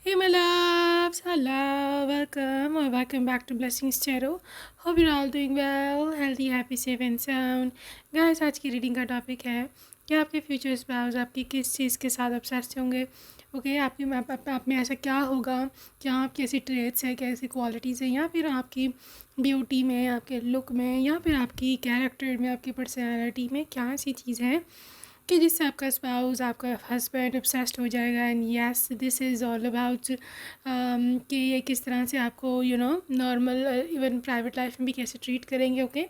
Hey my loves, hello, welcome or welcome back to Blessings Tarot. Hope you're all doing well, healthy, happy, safe and sound. Guys, आज की reading का topic है कि आपके future spouse आपकी किस चीज़ के साथ ऑब्सेस्ड होंगे। ओके, आपकी आप में ऐसा क्या होगा, क्या आपकी ऐसी ट्रेट्स है, क्या ऐसी क्वालिटीज़ हैं, या फिर आपकी ब्यूटी में, आपके लुक में, या फिर आपकी कैरेक्टर में, आपकी पर्सनैलिटी में क्या ऐसी चीज़ है कि जिससे आपका स्पाउस, आपका हस्बैंड ऑब्सेस्ड हो जाएगा। And yes, this is all about कि ये किस तरह से आपको नॉर्मल इवन प्राइवेट लाइफ में भी कैसे ट्रीट करेंगे। ओके,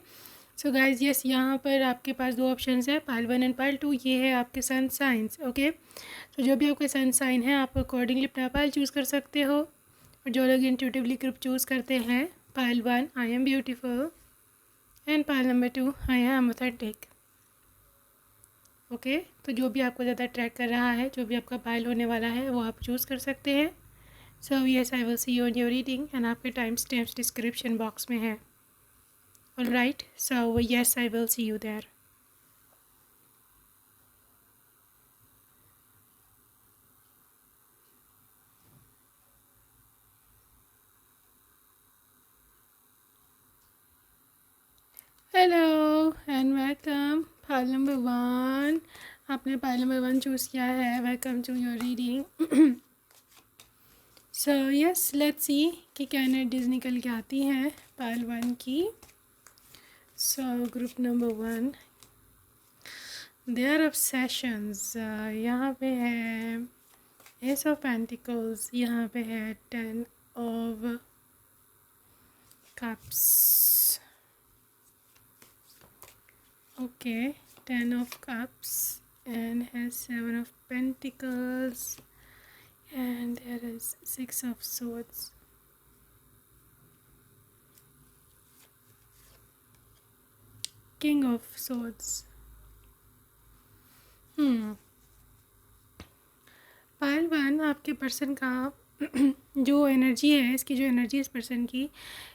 सो गाइज यस, यहाँ पर आपके पास दो ऑप्शंस है, पाइल 1 एंड पाइल 2। ये है आपके सन साइंस। ओके, तो जो भी आपका सन साइन है आप अकॉर्डिंगली अपना पाइल चूज़ कर सकते हो। और जो लोग इंट्यूटिवली ग्रुप चूज़ करते हैं, pile 1 I M beautiful and pile number 2 I am authentic. Okay, तो जो भी आपको ज़्यादा ट्रैक कर रहा है, जो भी आपका पाइल होने वाला है, वो आप चूज़ कर सकते हैं। So yes, I will see you on your reading and आपके टाइम स्टैम्प्स डिस्क्रिप्शन बॉक्स में है। All right, so yes, I will see you there. Hello and welcome. Pile number 1, आपने पाइल नंबर 1 चूज़ किया है। Welcome to your reading. So yes, let's see कि क्या energies निकल के आती हैं पाइल 1 की। So group number 1, their obsessions. यहाँ पे है एस ऑफ पेंटिकल्स, यहाँ पे है 10 of cups. Okay, 10 of cups and है 7 of pentacles and there is 6 of swords. King of swords. Pile 1 आपके पर्सन का जो एनर्जी है, इसकी जो एनर्जी इस पर्सन की,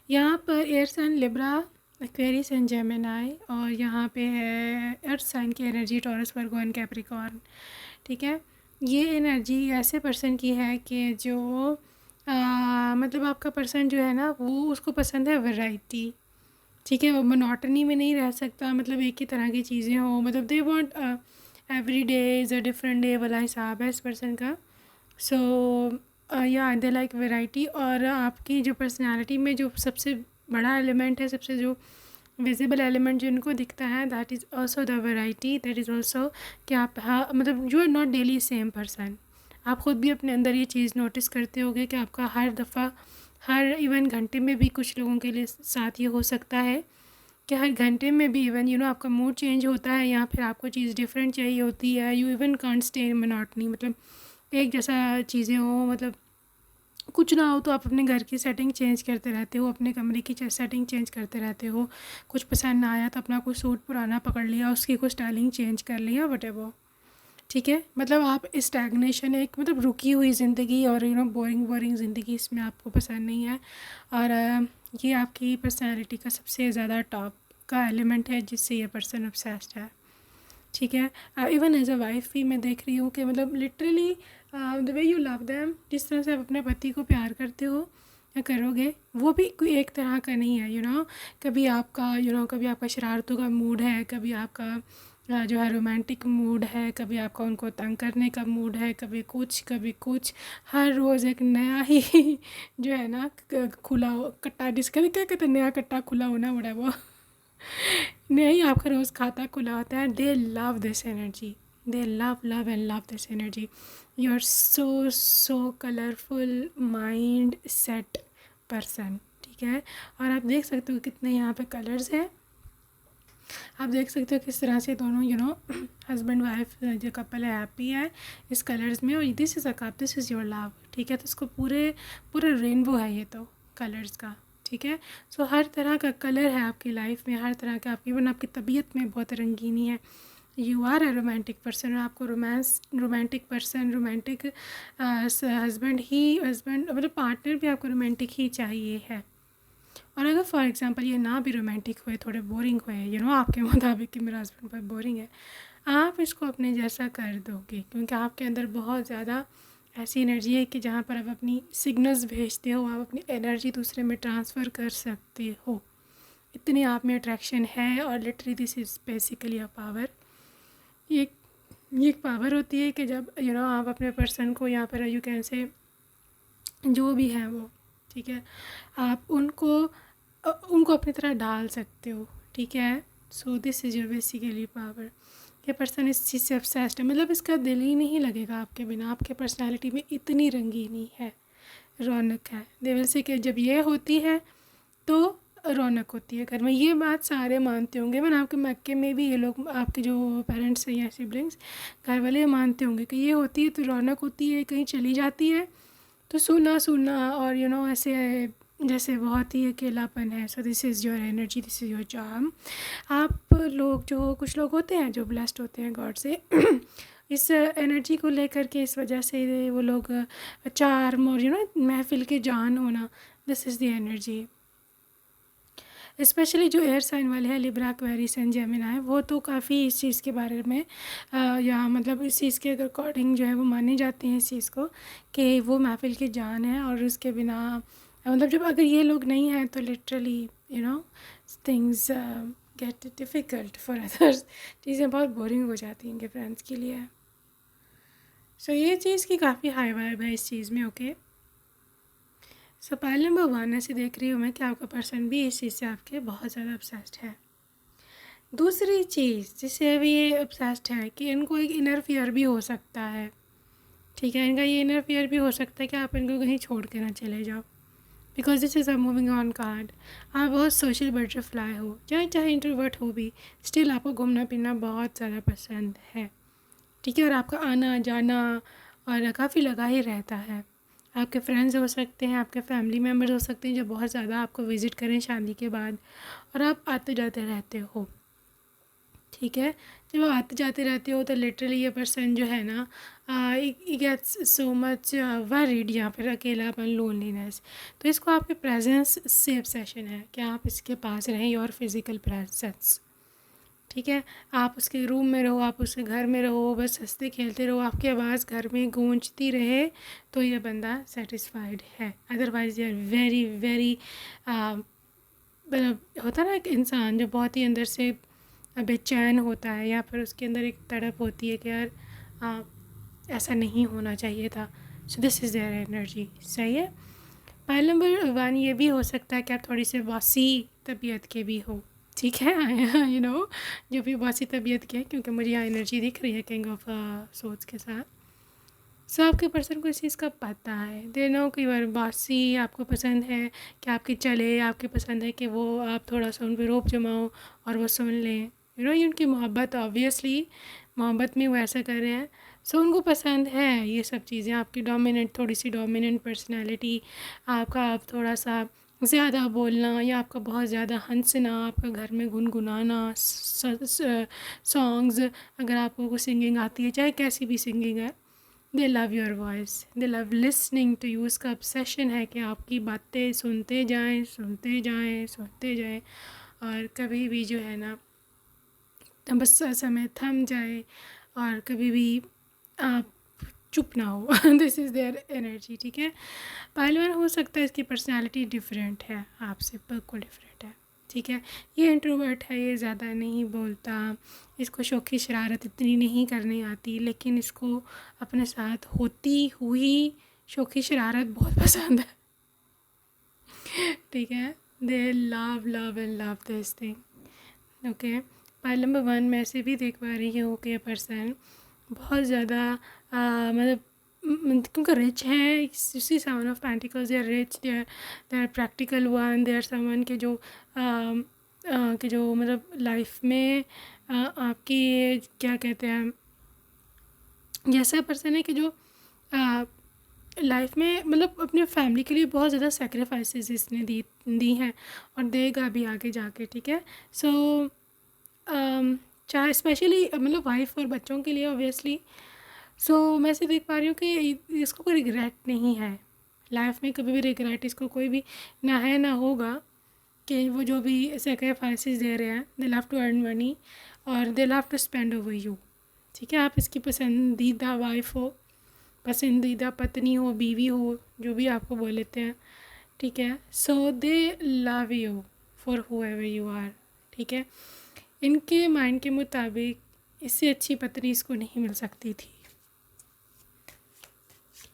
यहाँ पर air sign Libra, Aquarius and Gemini, और यहाँ पे है अर्थ साइन की energy, Taurus, Virgo and Capricorn. ठीक है, ये एनर्जी ऐसे पर्सन की है कि जो मतलब आपका पर्सन जो है ना, वो उसको पसंद है वैरायटी। ठीक है, वो मोनोटनी में नहीं रह सकता, मतलब एक ही तरह की चीज़ें हो, मतलब they want every day is a different day वाला हिसाब है इस पर्सन का। सो या दे लाइक वैरायटी। और आपकी जो पर्सनालिटी में जो सबसे बड़ा एलिमेंट है, सबसे जो विजिबल एलिमेंट जो इनको दिखता है, that is also the variety. That is also कि आप, हाँ, मतलब you are not daily same person. आप ख़ुद भी अपने अंदर ये चीज़ नोटिस करते होगे कि आपका हर दफ़ा, हर इवन घंटे में भी कुछ लोगों के लिए साथ ये हो सकता है कि हर घंटे में भी इवन आपका मूड चेंज होता है, या फिर आपको चीज़ डिफरेंट चाहिए होती है। You even can't stay in monotony, मतलब एक जैसा चीज़ें हो, मतलब कुछ ना हो तो आप अपने घर की सेटिंग चेंज करते रहते हो, अपने कमरे की सेटिंग चेंज करते रहते हो। कुछ पसंद ना आया तो अपना कोई सूट पुराना पकड़ लिया, उसकी कुछ स्टाइलिंग चेंज कर लिया, वटेवर। ठीक है, मतलब आप स्टैग्नेशन, एक मतलब रुकी हुई ज़िंदगी और बोरिंग ज़िंदगी, इसमें आपको पसंद नहीं है। और ये आपकी पर्सनैलिटी का सबसे ज़्यादा टॉप का एलिमेंट है जिससे ये पर्सन ऑब्सेस्ड है। ठीक है, इवन एज अ वाइफ भी मैं देख रही हूँ कि मतलब literally the way you love them, जिस तरह से आप अपने पति को प्यार करते हो या करोगे, वो भी कोई एक तरह का नहीं है। कभी आपका कभी आपका शरारतों का मूड है, कभी आपका जो है रोमांटिक मूड है, कभी आपका उनको तंग करने का मूड है, कभी कुछ। हर रोज़ एक नया ही जो है ना खुला कट्टा, जिसका क्या कहते हैं, नया कट्टा खुला होना, बड़ा वो नहीं, आपका रोज़ खाता खुला होता है। They love this energy, they love and love this energy. You are so colourful mindset person. ठीक है, और आप देख सकते हो कितने यहाँ पे कलर्स हैं। आप देख सकते हो किस तरह से दोनों हस्बैंड वाइफ जो कपल है हैप्पी है इस कलर्स में। और this is a cup, this is your love. ठीक है, तो इसको पूरा रेनबो है ये तो कलर्स का। ठीक है, सो हर तरह का कलर है आपकी लाइफ में, हर तरह का आपकी, इवन आपकी तबीयत में बहुत रंगीनी है। You are a romantic person, और आपको रोमांटिक पर्सन, रोमांटिक हस्बैंड मतलब पार्टनर भी आपको रोमांटिक ही चाहिए है। और अगर फॉर एग्ज़ाम्पल ये ना भी रोमांटिक हुए, थोड़े बोरिंग हुए, आपके मुताबिक कि मेरा हस्बैंड बहुत बोरिंग है, आप इसको अपने जैसा कर दोगे, क्योंकि आपके अंदर बहुत ज़्यादा ऐसी एनर्जी है कि जहाँ पर आप अपनी सिग्नल्स भेजते हो, आप अपनी एनर्जी दूसरे में ट्रांसफ़र कर सकते हो। इतनी आप में अट्रैक्शन है और literally this is basically a power. ये ये एक पावर होती है कि जब आप अपने पर्सन को यहाँ पर यू कैन से जो भी हैं वो, ठीक है, आप उनको अपनी तरह डाल सकते हो, ठीक है। So this is your basically power. ये पर्सन इस चीज़ से ऑब्सेस्ड है, मतलब इसका दिल ही नहीं लगेगा आपके बिना। आपके पर्सनालिटी में इतनी रंगीनी है, रौनक है। दे विल से कि जब ये होती है तो रौनक होती है घर में। ये बात सारे मानते होंगे। मैंने आपके मक्के में भी ये लोग, आपके जो पेरेंट्स हैं या सिबलिंग्स, घर वाले मानते होंगे कि ये होती है तो रौनक होती है, कहीं चली जाती है तो सूना सूना और ऐसे जैसे बहुत ही अकेलापन है। So this is your energy, this is your charm. आप लोग, जो कुछ लोग होते हैं जो ब्लेस्ड होते हैं गॉड से इस एनर्जी को लेकर के, इस वजह से वो लोग चार्म और महफिल के जान होना, this is the energy. Specially जो एयर साइन वाले हैं, लिब्रा, एक्वेरियस एंड जेमिनी, वो तो काफ़ी इस चीज़ के बारे में या मतलब इस चीज़ के अकॉर्डिंग जो है वो माने जाते हैं इस चीज़ को कि वो महफिल की जान है। और उसके बिना मतलब जब अगर ये लोग नहीं हैं तो literally things get difficult for others. चीज़ें बहुत बोरिंग हो जाती हैं इनके फ्रेंड्स के लिए। सो ये चीज़ की काफ़ी हाई वाइब है इस चीज़ में, ओके। सो पहले नंबर 1 ऐसे देख रही हूँ मैं कि आपका पर्सन भी इस चीज़ से आपके बहुत ज़्यादा ऑब्सेस्ड है। दूसरी चीज़ जिससे अभी ये ऑब्सेस्ड है कि इनको एक इनर फियर भी हो सकता है, ठीक है। इनका ये इनर फियर भी हो सकता है कि आप इनको कहीं छोड़ के ना चले जाओ, because this is a moving on card. आप बहुत सोशल बटरफ्लाई हो, चाहे इंट्रोवर्ट हो भी, स्टिल आपको घूमना फिरना बहुत ज़्यादा पसंद है, ठीक है। और आपका आना जाना और काफ़ी लगा ही रहता है। आपके फ्रेंड्स हो सकते हैं, आपके फैमिली मेम्बर्स हो सकते हैं जो बहुत ज़्यादा आपको विज़िट करें शादी के बाद, और आप आते जाते रहते हो, ठीक है। जब आप आते जाते रहते हो तो लिटरली ये पर्सन जो है ना, गेट्स सो मच वरीड या फिर अकेलापन, लोनलीनेस। तो इसको आपके प्रेजेंस से ऑब्सेशन है कि आप इसके पास रहें, योर फिज़िकल प्रेजेंस, ठीक है। आप उसके रूम में रहो, आप उसके घर में रहो, बस हंसते खेलते रहो, आपकी आवाज़ घर में गूंजती रहे, तो ये बंदा सेटिस्फाइड है। Otherwise they are very very मतलब होता ना एक इंसान जो बहुत ही अंदर से बेचैन होता है, या फिर उसके अंदर एक तड़प होती है कि यार ऐसा नहीं होना चाहिए था। सो दिस इज़ देयर एनर्जी, सही है। पॉइंट नंबर 1 ये भी हो सकता है कि आप थोड़ी सी बॉसी तबीयत के भी हो, ठीक है। जो भी बॉसी तबीयत के हैं, क्योंकि मुझे यहाँ एनर्जी दिख रही है किंग ऑफ सोर्ड्स के साथ। सो आपके पर्सन को इस चीज़ का पता है, दे नो कि वर बॉसी आपको पसंद है कि आपकी चले, आपके पसंद है कि वो आप थोड़ा सा उन पर रोप जमाओ और वो सुन लें। ये उनकी मोहब्बत, ऑब्वियसली मोहब्बत में वो ऐसा कर रहे हैं। सो उनको पसंद है ये सब चीज़ें, आपकी डोमिनेंट, थोड़ी सी डोमिनेंट पर्सनैलिटी, आपका आप थोड़ा सा ज़्यादा बोलना या आपका बहुत ज़्यादा हंसना, आपका घर में गुनगुनाना सॉन्ग्स, अगर आपको सिंगिंग आती है, चाहे कैसी भी सिंगिंग है, they love your voice, they love listening to you. उसका ऑब्सेशन है कि आपकी बातें सुनते जाएं, सुनते जाएं, सुनते जाएं, और कभी भी जो है ना बस समय थम जाए और कभी भी आप चुप ना हो। दिस इज़ देयर एनर्जी, ठीक है। पहलवान हो सकता है इसकी पर्सनालिटी डिफरेंट है, आपसे बिल्कुल डिफरेंट है, ठीक है। ये इंट्रोवर्ट है, ये ज़्यादा नहीं बोलता, इसको शौक़ी शरारत इतनी नहीं करनी आती, लेकिन इसको अपने साथ होती हुई शौक़ी शरारत बहुत पसंद है, ठीक है। They love love and love this thing, okay. Pile number 1 में ऐसे भी देख पा रही हूँ कि पर्सन बहुत ज़्यादा मतलब क्योंकि रिच हैं, इसी 7 of pentacles, they are rich, they are practical one, they are someone के जो मतलब लाइफ में आपकी क्या कहते हैं, जैसा पर्सन है कि जो लाइफ में मतलब अपने फैमिली के लिए बहुत ज़्यादा सेक्रीफाइसेस इसने दी हैं और देगा भी आगे जाके, ठीक है। सो चाहे स्पेशली मतलब वाइफ और बच्चों के लिए ऑब्वियसली। सो मैं ऐसे देख पा रही हूँ कि इसको कोई रिग्रेट नहीं है लाइफ में, कभी भी रिग्रेट इसको कोई भी ना है ना होगा कि वो जो भी सेक्रीफाइसेस दे रहे हैं, they love to earn money और they love to spend over you, ठीक है। आप इसकी पसंदीदा वाइफ हो, पसंदीदा पत्नी हो, बीवी हो, जो भी आपको बोल लेते हैं, ठीक है। So they love you for whoever you are, ठीक है। इनके माइंड के मुताबिक इससे अच्छी पत्नी इसको नहीं मिल सकती थी।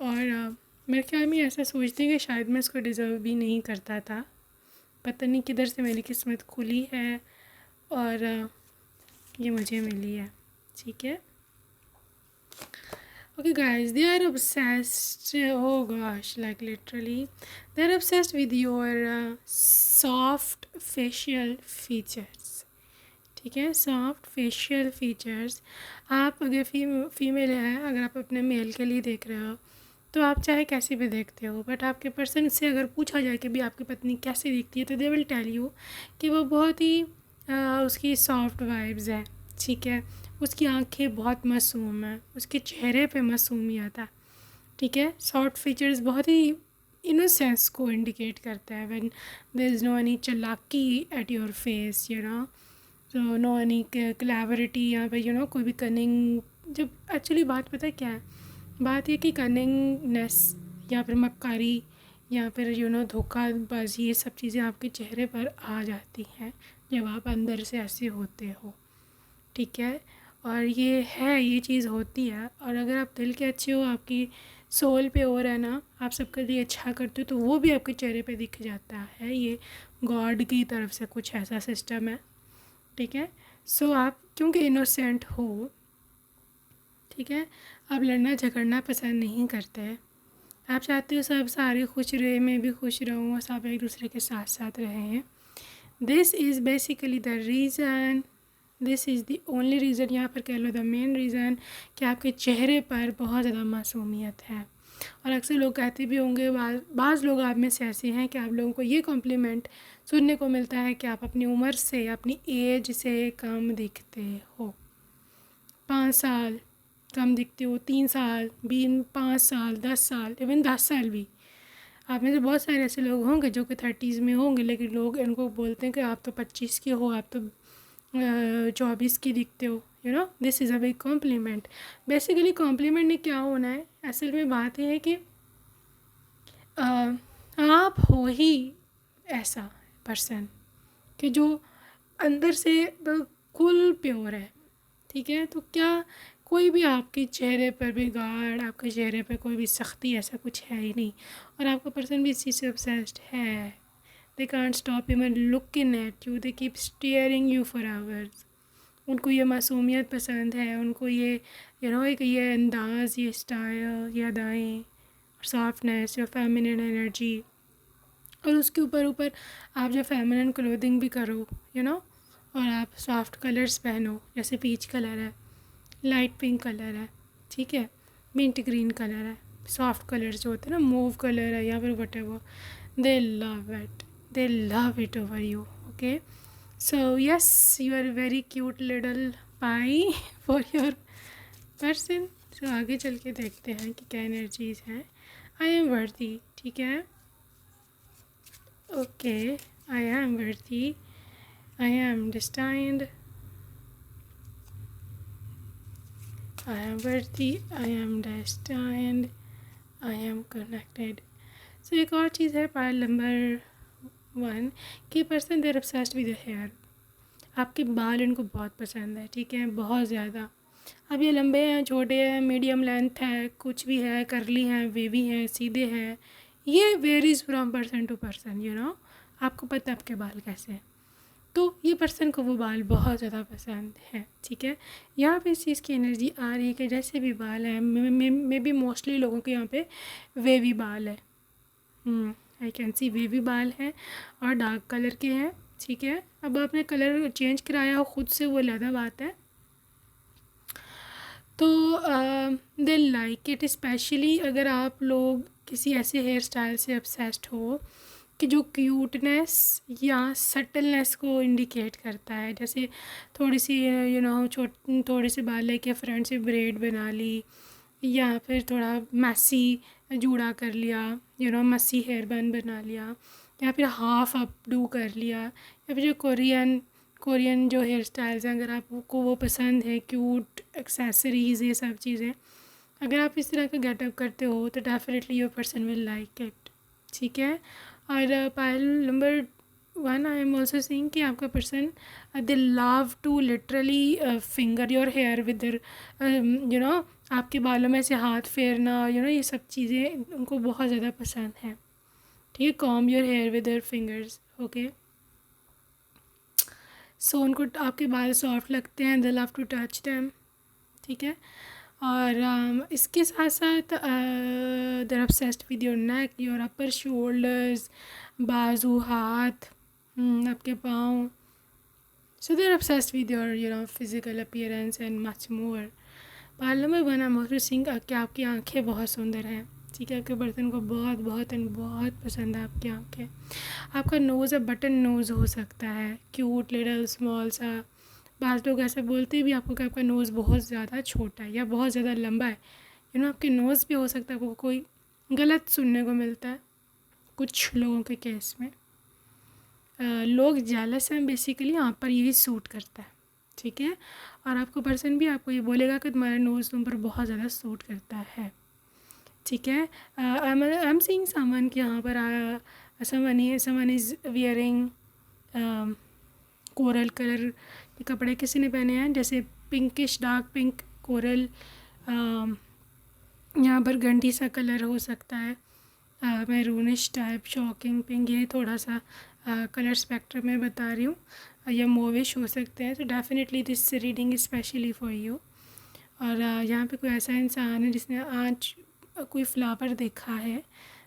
और मेरे ख्याल में ऐसा सोचते हैं कि शायद मैं इसको डिज़र्व भी नहीं करता था। पता नहीं किधर से मेरी किस्मत खुली है और ये मुझे मिली है, ठीक है। Okay guys, they are obsessed, oh gosh, like literally they're obsessed with your soft facial features, ठीक है। सॉफ्ट फेशियल फीचर्स, आप अगर फीमेल है, अगर आप अपने मेल के लिए देख रहे हो तो आप चाहे कैसे भी देखते हो, बट आपके पर्सन से अगर पूछा जाए कि भी आपकी पत्नी कैसे दिखती है तो दे विल टेल यू कि वो बहुत ही उसकी सॉफ्ट वाइब्स है, ठीक है। उसकी आंखें बहुत मासूम हैं, उसके चेहरे पे मासूमियत है, ठीक है। सॉफ्ट फीचर्स बहुत ही इनोसेंस को इंडिकेट करता है, when there is no any चालाकी at your face, you know, तो नो एनी क्लेवरिटी यहाँ पे, यू नो, कोई भी कनिंग। जब एक्चुअली बात पता है क्या है, बात ये कि कनिंगनेस या फिर मक्कारी या फिर यू नो धोखाबाजी, ये सब चीज़ें आपके चेहरे पर आ जाती हैं जब आप अंदर से ऐसे होते हो, ठीक है। और ये चीज़ होती है। और अगर आप दिल के अच्छे हो, आपकी सोल पे और है ना, आप सबके लिए अच्छा करते हो, तो वो भी आपके चेहरे पे दिख जाता है। ये गॉड की तरफ से कुछ ऐसा सिस्टम है, ठीक है। सो आप क्योंकि इनोसेंट हो, ठीक है, आप लड़ना झगड़ना पसंद नहीं करते, आप चाहते हो सब सारे खुश रहे, मैं भी खुश रहूँ, सब एक दूसरे के साथ साथ रहें। This is basically the reason, this is the only reason, यहाँ पर कह लो द मेन रीज़न, कि आपके चेहरे पर बहुत ज़्यादा मासूमियत है। और अक्सर लोग कहते भी होंगे, बाज़ लोग आप में से ऐसे हैं कि आप लोगों को ये कॉम्प्लीमेंट सुनने को मिलता है कि आप अपनी उम्र से, अपनी एज से कम दिखते हो। 5 साल कम दिखते हो, 3 साल, 5 साल, 10 साल, इवन 10 साल भी। आप में से बहुत सारे ऐसे लोग होंगे जो कि 30s में होंगे, लेकिन लोग इनको बोलते हैं कि आप तो 25 के हो, आप तो 24 की दिखते हो, you know. This is a big compliment. Basically compliment ने क्या होना है, असल में बात यह है कि आप हो ही ऐसा पर्सन कि जो अंदर से बिल्कुल प्योर है, ठीक है। तो क्या कोई भी आपके चेहरे पर भी गार्ड, आपके चेहरे पर कोई भी सख्ती, ऐसा कुछ है ही नहीं। और आपका पर्सन भी इस चीज़ से ऑब्सेस्ड है। दे can't stop even looking at you, they keep steering you for hours. उनको ये मासूमियत पसंद है, उनको ये यू नो एक ये अंदाज़, ये स्टाइल, ये अदाएँ, सॉफ्टनेस, योर फेमिनिन एनर्जी। और उसके ऊपर आप जब फेमिनिन क्लोथिंग भी करो, यू नो, और आप सॉफ्ट कलर्स पहनो, जैसे पीच कलर है, लाइट पिंक कलर है, ठीक है, मिंट ग्रीन कलर है, सॉफ्ट कलर्स जो होते हैं ना, मूव कलर है या फिर whatever, they love it over you, okay. So yes, you are very cute little pie for your person. सो आगे चल के देखते हैं कि क्या एनर्जीज हैं। आई एम वर्दी, ठीक है, ओके, आई एम वर्दी, I am destined, I am worthy, I am destined, I am connected. So एक और चीज़ है पाइल नंबर 1 कि person there obsessed with the hair। आपके बाल इनको बहुत पसंद है, ठीक है, बहुत ज़्यादा। अब ये लंबे हैं, छोटे हैं, मीडियम लेंथ है, कुछ भी है, करली हैं, वेवी हैं, सीधे हैं, ये varies from person to person, you know. आपको पता है आपके बाल कैसे हैं, तो ये पर्सन को वो बाल बहुत ज़्यादा पसंद है, ठीक है। यहाँ पे इस चीज़ की एनर्जी आ रही है कि जैसे भी बाल हैं, मे बी मोस्टली लोगों के यहाँ पे वेवी बाल है, आई कैन सी वेवी बाल हैं और डार्क कलर के हैं, ठीक है। अब आपने कलर चेंज कराया हो खुद से, वो अलग बात है। तो दे लाइक इट, स्पेशली अगर आप लोग किसी ऐसे हेयर स्टाइल से ऑब्सेस्ड हो कि जो क्यूटनेस या सटलनेस को इंडिकेट करता है। जैसे थोड़ी सी यू नो थोड़ी सी बाल लेके फ्रंट से ब्रेड बना ली, या फिर थोड़ा मैसी जूड़ा कर लिया, यू नो, मसी हेयर बन बना लिया, या फिर हाफ अप डू कर लिया, या फिर जो कोरियन जो हेयर स्टाइल्स हैं, अगर आपको वो पसंद है, क्यूट एक्सेसरीज़, ये सब चीज़ें, अगर आप इस तरह का गेटअप करते हो तो definitely your person will like it, ठीक है। और pile number 1 I am also seeing कि आपका person they love to literally finger your hair with their आपके बालों में से हाथ फेरना, ये सब चीज़ें उनको बहुत ज़्यादा पसंद हैं, ठीक है। Comb your hair with their fingers, okay. So उनको आपके बाल सॉफ्ट लगते हैं, they love to touch them, ठीक है। और इसके साथ साथ they're obsessed with your neck, your upper shoulders, बाजू, हाथ, आपके पाँव। So they're obsessed with your physical appearance and much more. Part number 1 I am also seeing कि आपकी आंखें बहुत सुंदर हैं, ठीक है। आपके पर्सन को बहुत बहुत एंड बहुत पसंद है आपकी आंखें। आपका नोज़ अब बटन नोज़ हो सकता है, क्यूट लिटल स्मॉल सा। बाज़ लोग ऐसे बोलते भी आपको कि आपका नोज़ बहुत ज़्यादा छोटा है या बहुत ज़्यादा लंबा है, आपके नोज़ भी हो सकता है। आपको कोई गलत सुनने को मिलता है कुछ लोगों के केस में। लोग जेलस हैं बेसिकली, आप पर यही सूट करता है, ठीक है। और आपको पर्सन भी आपको ये बोलेगा कि तुम्हारा नोज़ तुम पर बहुत ज़्यादा सूट करता है, ठीक है। आई एम सीइंग समवन कि यहाँ पर someone is wearing coral colour के कपड़े किसी ने पहने हैं, जैसे पिंकिश डार्क पिंक कोरल, यहाँ पर गंडी सा कलर हो सकता है, मैरूनिश टाइप, शॉकिंग पिंक, ये थोड़ा सा कलर स्पेक्ट्रम में बता रही हूँ, या मोविश हो सकते हैं। तो definitely this reading specially for you. और यहाँ पे कोई ऐसा इंसान है जिसने आज कोई फ्लावर देखा है,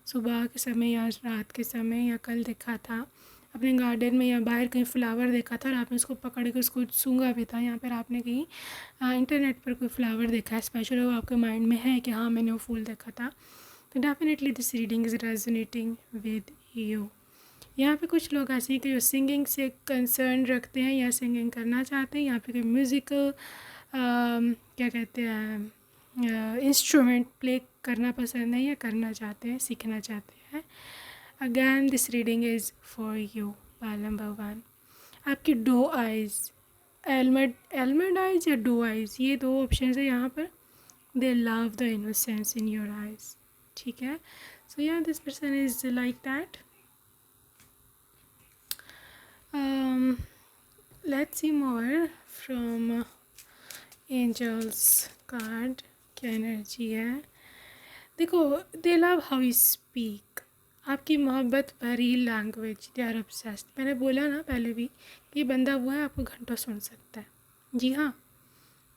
सुबह के समय या रात के समय या कल देखा था अपने गार्डन में या बाहर कहीं फ्लावर देखा था और आपने उसको पकड़ के उसको सूंघा भी था। यहाँ पर आपने कहीं इंटरनेट पर कोई फ्लावर देखा है स्पेशल, वो आपके माइंड में है कि हाँ मैंने वो फूल देखा था। तो definitely this reading is resonating with you. यहाँ पे कुछ लोग ऐसे हैं कि जो सिंगिंग से कंसर्न रखते हैं या सिंगिंग करना चाहते हैं। यहाँ पे कोई म्यूज़िकल क्या कहते हैं इंस्ट्रूमेंट प्ले करना पसंद है या करना चाहते हैं, सीखना चाहते हैं। Again this reading is for you. Payal number 1 आपकी डो आइज़, एलमंड आइज़ या डो आइज़, ये 2 ऑप्शन है यहाँ पर। दे love the innocence in your eyes, ठीक है। सो या this person is like that. Let's see more from angels card, क्या एनर्जी है। देखो, दे लव हाउ यू स्पीक, आपकी मोहब्बत भरी लैंग्वेज, दे आर ऑब्सेस्ड। मैंने बोला ना पहले भी कि बंदा हुआ है आपको घंटों सुन सकता है, जी हाँ,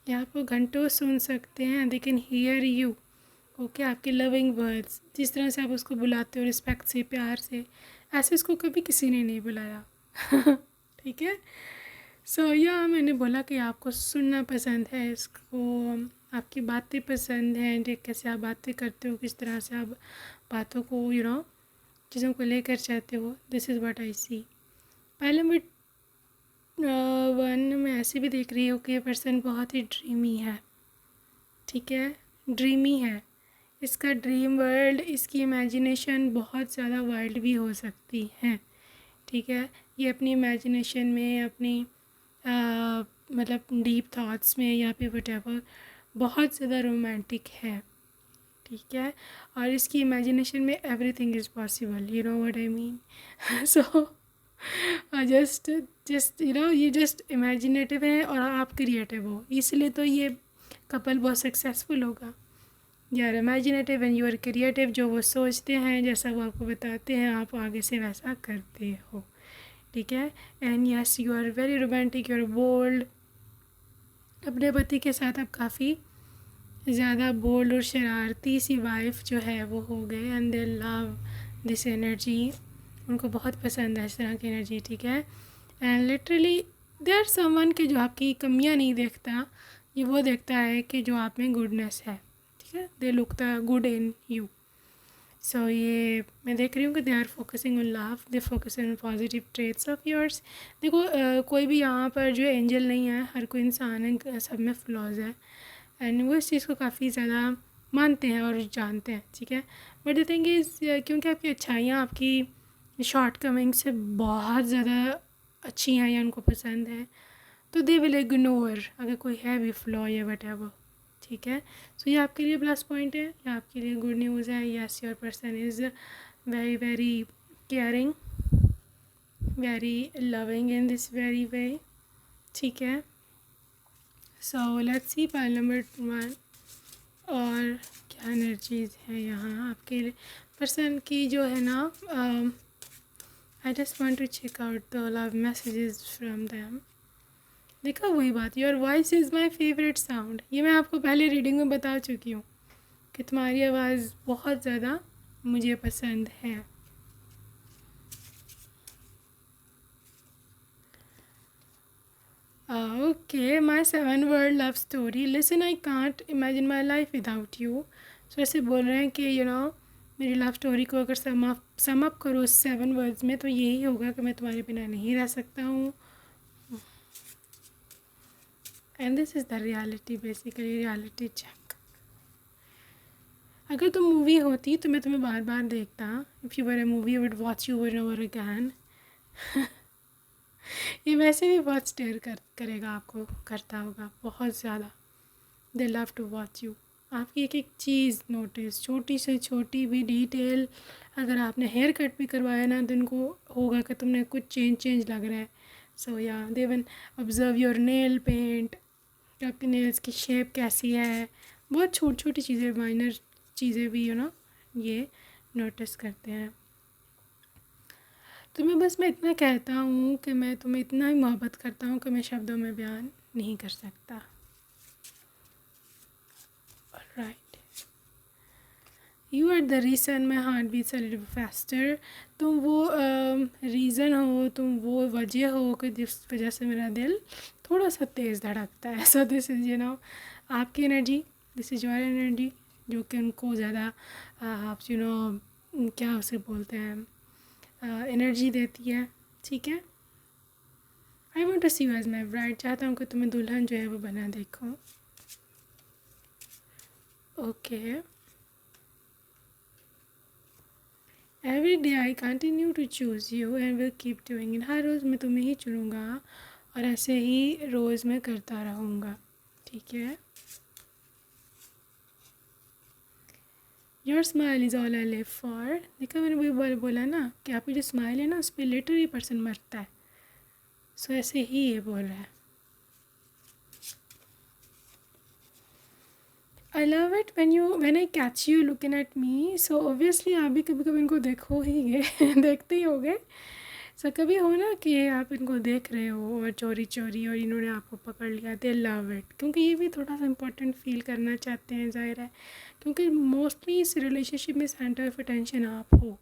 ये आपको घंटों सुन सकते हैं। They can hear you, okay. आपके लविंग वर्ड्स, जिस तरह से आप उसको बुलाते हो रिस्पेक्ट से, प्यार से, ऐसे उसको कभी किसी ने नहीं बुलाया ठीक है। सो या मैंने बोला कि आपको सुनना पसंद है, इसको आपकी बातें पसंद हैं, जो कैसे आप बातें करते हो, किस तरह से आप बातों को चीज़ों को लेकर चाहते हो। दिस इज़ व्हाट आई सी। पहले मैं 1 में ऐसे भी देख रही हूँ कि ये पर्सन बहुत ही ड्रीमी है, ठीक है, ड्रीमी है। इसका ड्रीम वर्ल्ड, इसकी इमेजिनेशन बहुत ज़्यादा वाइल्ड भी हो सकती है, ठीक है। ये अपनी इमेजिनेशन में, अपनी मतलब डीप थॉट्स में या फिर व्हाटएवर बहुत ज़्यादा रोमांटिक है, ठीक है। और इसकी इमेजिनेशन में everything is possible, you know what I mean. So just ये जस्ट इमेजिनेटिव है और आप क्रिएटिव हो, इसलिए तो ये कपल बहुत सक्सेसफुल होगा। यार imaginative and you are creative, जो वो सोचते हैं जैसा वो आपको बताते हैं आप आगे से वैसा करते हो, ठीक है। And yes you are very romantic, you are bold. अपने पति के साथ आप काफ़ी ज़्यादा बोल्ड और शरारती सी वाइफ जो है वो हो गए। And they love this energy, उनको बहुत पसंद है इस तरह की एनर्जी, ठीक है। And literally they are someone के जो आपकी कमियां नहीं देखता, ये वो देखता है कि जो आप में गुडनेस है, ठीक है। They look the good in you. So ये मैं देख रही हूँ कि they are focusing on love, they focus on positive traits of yours. देखो कोई भी यहाँ पर जो एंजल नहीं है, हर कोई इंसान है, सब में फ्लॉज है एंड वो इस चीज़ को काफ़ी ज़्यादा मानते हैं और जानते हैं, ठीक है। बट द थिंग इज़ क्योंकि आपकी अच्छाइयाँ आपकी शॉर्ट कमिंग से बहुत ज़्यादा अच्छी हैं या उनको पसंद है, तो दे विल इग्नोर अगर कोई है भी फ्लॉ या वट एवर, ठीक है। सो ये आपके लिए प्लस पॉइंट है, ये आपके लिए गुड न्यूज़ है। Yes, your person is very very caring, very loving in this very way, ठीक है। So let's see pile number 1 और क्या एनर्जीज हैं यहाँ आपके पर्सन की जो है ना। I just want to check out the love messages from them. देखा, वही बात, your voice is my favourite sound. ये मैं आपको पहले रीडिंग में बता चुकी हूँ कि तुम्हारी आवाज़ बहुत ज़्यादा मुझे पसंद है। Okay, my 7 word love story, listen I can't imagine my life without you. So ऐसे बोल रहे हैं कि मेरी लव स्टोरी को अगर सम अप करो 7 वर्ड्स में तो यही होगा कि मैं तुम्हारे बिना नहीं रह सकता हूँ। And this is the reality, basically reality check. अगर तुम मूवी होती तो मैं तुम्हें बार बार देखता। If you were A movie would watch you over over again. ये वैसे भी बहुत स्टेयर करेगा आपको, करता होगा बहुत ज़्यादा। They love to watch you. आपकी एक एक चीज़ नोटिस, छोटी से छोटी भी डिटेल। अगर आपने हेयर कट भी करवाया ना तो उनको होगा कि तुमने कुछ चेंज लग रहा है। So yeah they want observe your nail paint, आपके नेल्स की शेप कैसी है। बहुत छोटी छोटी चीज़ें, माइनर चीज़ें भी ये नोटिस करते हैं। तो मैं इतना कहता हूँ कि मैं तुम्हें इतना ही मोहब्बत करता हूँ कि मैं शब्दों में बयान नहीं कर सकता। Right, you are the reason my heart beats a little faster. तुम वो रीज़न हो, तुम वो वजह हो कि जिस वजह से मेरा दिल थोड़ा सा तेज़ धड़कता है। सो दिस इज़ आपकी energy, this is your energy, जो कि उनको ज़्यादा आप क्या उसे बोलते हैं, एनर्जी देती है, ठीक है। I want to see you as my bride, चाहता हूँ कि तुम्हें दुल्हन जो है वो बना देखो। Okay, every day I continue to choose you and will keep doing it. हर रोज़ मैं तुम्हें ही चुनूँगा और ऐसे ही रोज़ मैं करता रहूँगा, ठीक है। Your smile is all I live for. देखा, मैंने वही बोला ना कि आपकी जो स्माइल है ना उस पर लिटरली पर्सन मरता है। सो ऐसे ही ये बोल रहा है। I love it when I catch you looking at me। So obviously आप भी कभी कभी इनको देखो ही गए देखते ही होगे। सो कभी हो ना कि आप इनको देख रहे हो और चोरी चोरी और इन्होंने आपको पकड़ लिया। दे लव इट, क्योंकि ये भी थोड़ा सा इम्पोर्टेंट फील करना चाहते हैं, जाहिर है, क्योंकि मोस्टली इस रिलेशनशिप में सेंटर ऑफ अटेंशन आप हो,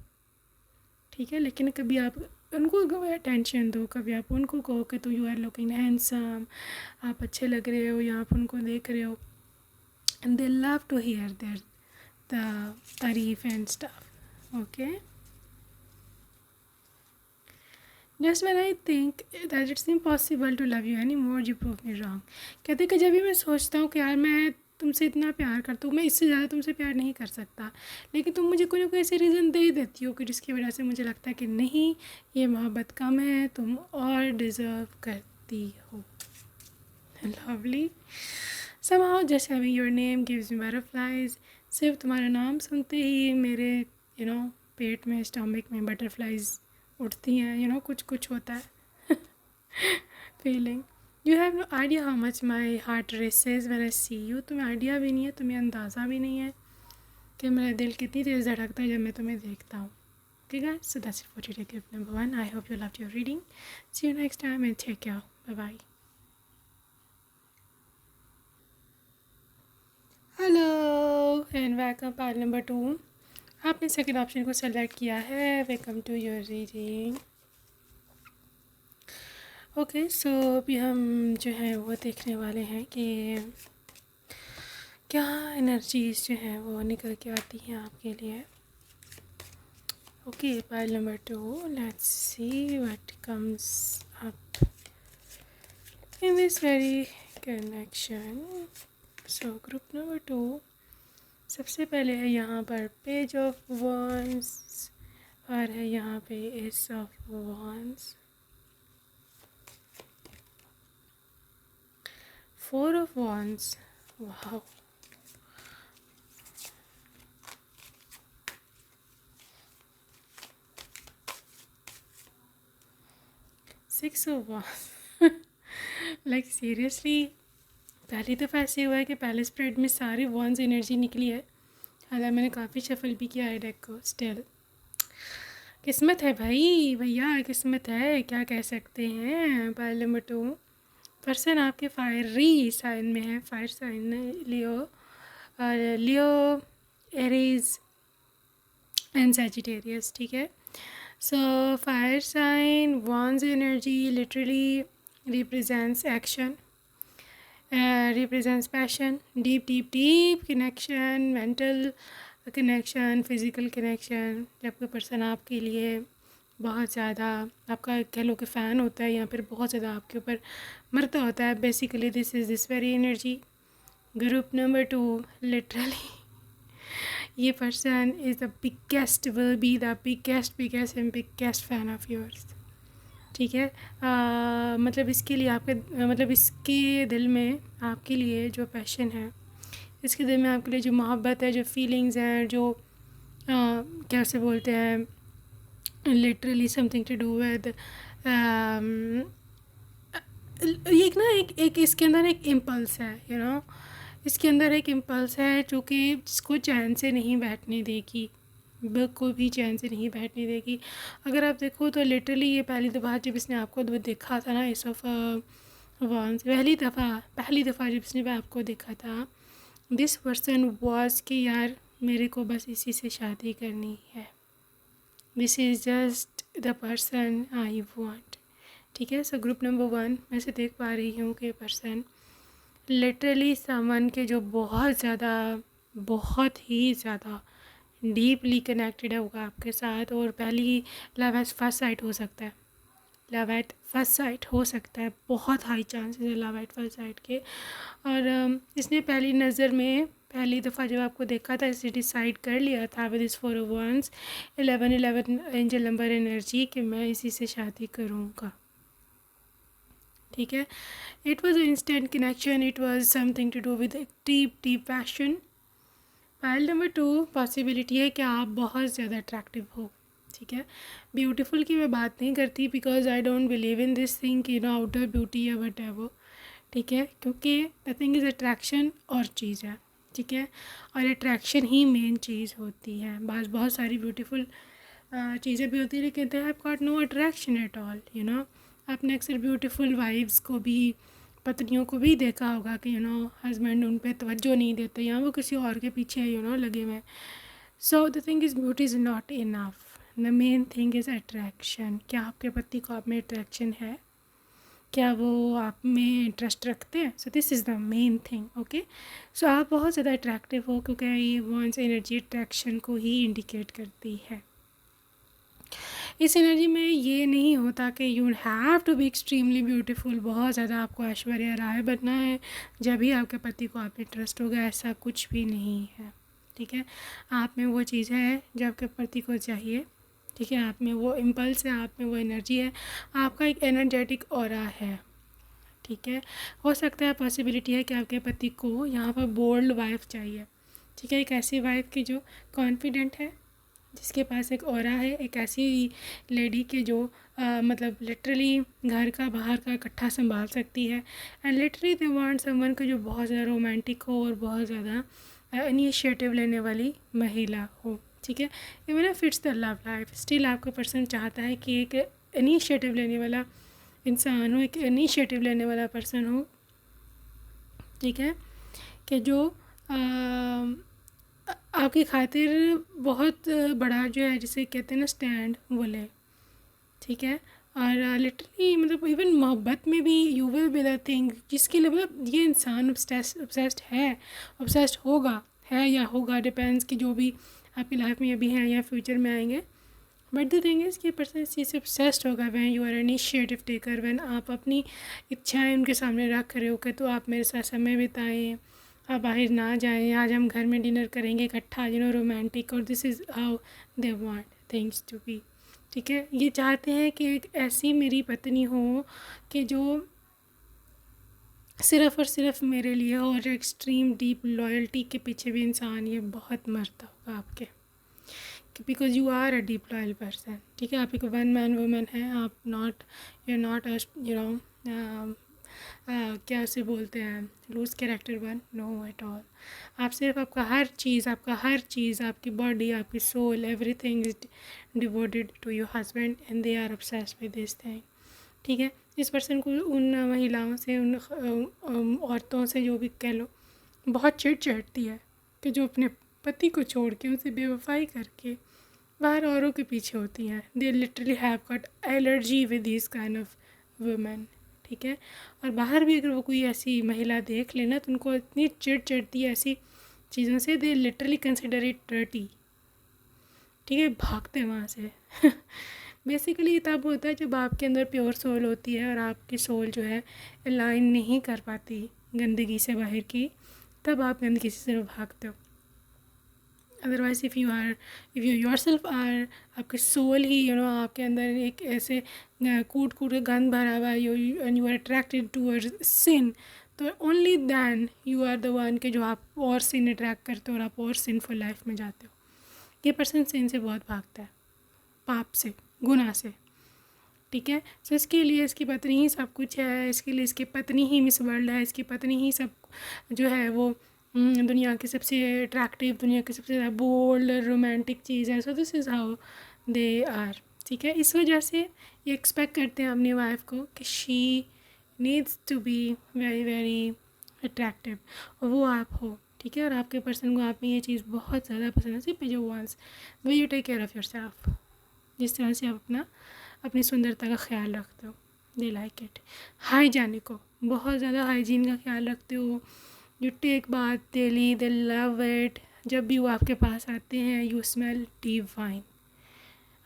ठीक है। लेकिन कभी आप उनको अटेंशन दो, कभी आप उनको कहो कि तो यू आर लुकिंग हैंडसम, आप अच्छे लग रहे हो, या आप उनको देख रहे हो। And they love to hear their the तारीफ and stuff, okay. Just when I think that it's impossible to love you any more you prove me wrong. कहते कि जब भी मैं सोचता हूँ कि यार मैं तुमसे इतना प्यार करता हूँ, मैं इससे ज़्यादा तुमसे प्यार नहीं कर सकता, लेकिन तुम मुझे कोई ना कोई ऐसे रीज़न दे देती हो कि जिसकी वजह से मुझे लगता है कि नहीं, ये मोहब्बत कम है, तुम और डिज़र्व करती हो। Lovely. somehow just having your name gives me butterflies। सिर्फ तुम्हारा नाम सुनते ही मेरे पेट में, स्टमक में बटरफ्लाइज उठती हैं, कुछ कुछ होता है feeling. You have no idea how much my heart races when I see you. तुम्हें आइडिया भी नहीं है, तुम्हें अंदाज़ा भी नहीं है कि मेरा दिल कितनी तेज़ धड़कता है जब मैं तुम्हें देखता हूँ। Okay guys, so that's it for today gift number 1। I hope you loved your reading. See you next time and take care, bye bye. Hello and welcome part number 2। आपने सेकंड ऑप्शन को select किया है। Welcome to your reading. Okay, so अभी हम जो है वो देखने वाले हैं कि क्या एनर्जीज जो हैं वो निकल के आती हैं आपके लिए। Okay, part number 2, let's see what comes up in this very connection. So group number 2 सबसे पहले है यहाँ पर पेज ऑफ वॉन्स और है यहाँ पे S of wands, 4 of wands. वाह, 6 ऑफ लाइक सीरियसली पहली दफ़ा ऐसे हुआ है कि पहले स्प्रेड में सारी वॉन्स एनर्जी निकली है। हालांकि मैंने काफ़ी शफल भी किया है डेक को। स्टिल किस्मत है भाई, भैया किस्मत है, क्या कह सकते हैं। पाइल नंबर 2 पर्सन आपके फायरी साइन में है। फायर साइन लियो, और लियो, एरीज एंड सैजिटेरियस, ठीक है। So fire sign wands energy literally represents action, represents passion, deep connection, mental connection, physical connection। जब कोई पर्सन आपके लिए बहुत ज़्यादा आपका कह लो कि फ़ैन होता है या फिर बहुत ज़्यादा आपके ऊपर मरता होता है, basically this very energy. Group number 2 literally ये person is the biggest, will be the biggest and biggest fan of yours, ठीक है। मतलब इसके लिए आपके मतलब इसके दिल में आपके लिए जो पैशन है, इसके दिल में आपके लिए जो मोहब्बत है, जो फीलिंग्स हैं, जो कैसे बोलते हैं, literally something to do with ये एक ना एक इसके अंदर एक इम्पल्स है, यू नो, इसके अंदर एक इम्पल्स है जो कि जिसको चैन से नहीं बैठने देगी, बिल्कुल भी चैन से नहीं बैठने देगी। अगर आप देखो तो लिटरली ये पहली दफ़ा जब इसने आपको देखा था ना, एस ऑफ वॉन्स, पहली दफ़ा जब इसने आपको देखा था, दिस पर्सन वॉज कि यार मेरे को बस इसी से शादी करनी है, this is just the person I want, ठीक है। सो ग्रुप नंबर 1 मैं से देख पा रही हूँ कि पर्सन लिटरली समवन के जो बहुत ही ज़्यादा डीपली कनेक्टेड होगा आपके साथ, और पहली लव एट फर्स्ट साइट हो सकता है, लव एट फर्स्ट साइट हो सकता है, बहुत हाई चांसेस है लव एट फर्स्ट साइट के। और इसने पहली नज़र में पहली दफ़ा जब आपको देखा था, इसे डिसाइड कर लिया था विद इस 4 of wands 11 angel number energy कि मैं इसी से शादी करूँगा, ठीक है। It was instant connection, it was something to do with deep passion. Pile number 2 possibility है कि आप बहुत ज़्यादा अट्रैक्टिव हो, ठीक है। ब्यूटीफुल की मैं बात नहीं करती, because I don't believe in this thing, you know, outer beauty या वट एवर, ठीक है, क्योंकि द थिंग इज़ अट्रैक्शन और चीज़ है, ठीक है, और अट्रैक्शन ही मेन चीज़ होती है। बहुत सारी ब्यूटीफुल चीज़ें भी होती है, लेकिन they have got no attraction at all, you know. आपने अक्सर ब्यूटीफुल वाइफ्स को भी, पत्नियों को भी देखा होगा कि यू नो हस्बैंड उन पे तवज्जो नहीं देते या वो किसी और के पीछे यू नो लगे हुए। So the thing is beauty is not enough, the main thing is attraction. क्या आपके पति को आप में अट्रैक्शन है, क्या वो आप में इंटरेस्ट रखते हैं? So this is the main thing, okay. So आप बहुत ज़्यादा अट्रैक्टिव हो, क्योंकि ये वॉन्स एनर्जी अट्रैक्शन को ही इंडिकेट करती है। इस एनर्जी में ये नहीं होता कि you have to be extremely beautiful, बहुत ज़्यादा आपको ऐश्वर्या राय बनना है जब भी आपके पति को आप में ट्रस्ट होगा, ऐसा कुछ भी नहीं है, ठीक है। आप में वो चीज़ है जो आपके पति को चाहिए, ठीक है, आप में वो इम्पल्स है, आप में वो एनर्जी है, आपका एक एनर्जेटिक ऑरा है, ठीक है। हो सकता है पॉसिबिलिटी है कि आपके पति को यहाँ पर बोल्ड वाइफ चाहिए, ठीक है, एक ऐसी वाइफ की जो कॉन्फिडेंट है, जिसके पास एक ऑरा है, एक ऐसी लेडी के जो मतलब लिटरली घर का बाहर का इकट्ठा संभाल सकती है, and literally they want someone को जो बहुत ज़्यादा रोमांटिक हो और बहुत ज़्यादा इनिशिएटिव लेने वाली महिला हो, ठीक है। Even if it's the love life, still आपका पर्सन चाहता है कि एक इनिशिएटिव लेने वाला इंसान हो, एक इनिशिएटिव लेने वाला पर्सन हो, ठीक है, कि जो आपकी खातिर बहुत बड़ा जो है जिसे कहते हैं ना स्टैंड, वो ले, ठीक है। और लिटरली मतलब इवन मोहब्बत में भी you will be the thing जिसके लिए मतलब ये इंसान ऑब्सेस्ड है, ऑब्सेस्ड होगा, है या होगा, डिपेंड्स कि जो भी आपकी लाइफ में अभी हैं या फ्यूचर में आएंगे। बट द थिंग इज़ कि पर्सन इस चीज़ से ऑब्सेस्ड होगा when you are initiative taker, when आप अपनी इच्छाएं उनके सामने रख रहे हो कि तो आप मेरे साथ समय बिताएं, आप बाहर ना जाएं, आज हम घर में डिनर करेंगे इकट्ठा, यू नो, रोमांटिक, और this is how they want things to be, ठीक है। ये चाहते हैं कि एक ऐसी मेरी पत्नी हो कि जो सिर्फ़ और सिर्फ मेरे लिए हो, और एक्सट्रीम डीप लॉयल्टी के पीछे भी इंसान ये बहुत मरता होगा आपके, because you are a deep loyal person, ठीक है। आप एक वन मैन वुमन हैं, आप not, you are not you know क्या उसे बोलते हैं, loose character one, no at all. आप सिर्फ आपका हर चीज़, आपकी बॉडी, आपकी soul, everything is devoted to your husband and they are obsessed with this thing, ठीक है। इस पर्सन को उन महिलाओं से, उन औरतों से, जो भी कह लो, बहुत चिढ़ चढ़ती है कि जो अपने पति को छोड़ के, उनसे बेवफाई करके बाहर औरों के पीछे होती हैं। They literally have got allergy with this kind of women, ठीक है। और बाहर भी अगर वो कोई ऐसी महिला देख लेना तो उनको इतनी चिढ़ चढ़ती है ऐसी चीज़ों से, they literally consider it dirty, ठीक है, भागते हैं वहाँ से। बेसिकली तब होता है जब आपके अंदर प्योर सोल होती है और आपकी सोल जो है अलाइन नहीं कर पाती गंदगी से बाहर की, तब आप गंदगी से सिर्फ भागते हो। Otherwise if you yourself are, आपके सोल ही आपके अंदर एक ऐसे कूट कूट के गंद भरा हुआ है, you are attracted towards sin, तो only then you are the one के जो आप और सिन अट्रैक्ट करते हो और आप और सिनफुल लाइफ में जाते हो। ये पर्सन सिन से बहुत भागता है, पाप से, गुनाह से, ठीक है। सो इसके लिए इसकी पत्नी ही सब कुछ है, इसके लिए इसकी पत्नी ही मिस वर्ल्ड है, इसकी पत्नी ही सब जो है वो दुनिया की सबसे अट्रैक्टिव, दुनिया की सबसे ज़्यादा बोल्ड रोमांटिक चीज़ है। So this is how they are, ठीक है। इस वजह से ये एक्सपेक्ट करते हैं अपनी वाइफ को कि she needs to be very very attractive, और वो आप हो, ठीक है। और आपके पर्सन को आप में ये चीज़ बहुत ज़्यादा पसंद है, सिर्फ जो once way you take care of your self, जिस तरह से आप अपनी सुंदरता का ख्याल रखते हो, दे लाइक इट। हाइजीनिक हो, बहुत ज़्यादा हाइजीन का ख्याल रखते हो, you take bath daily, they love it. जब भी वो आपके पास आते हैं यू स्मेल डिवाइन,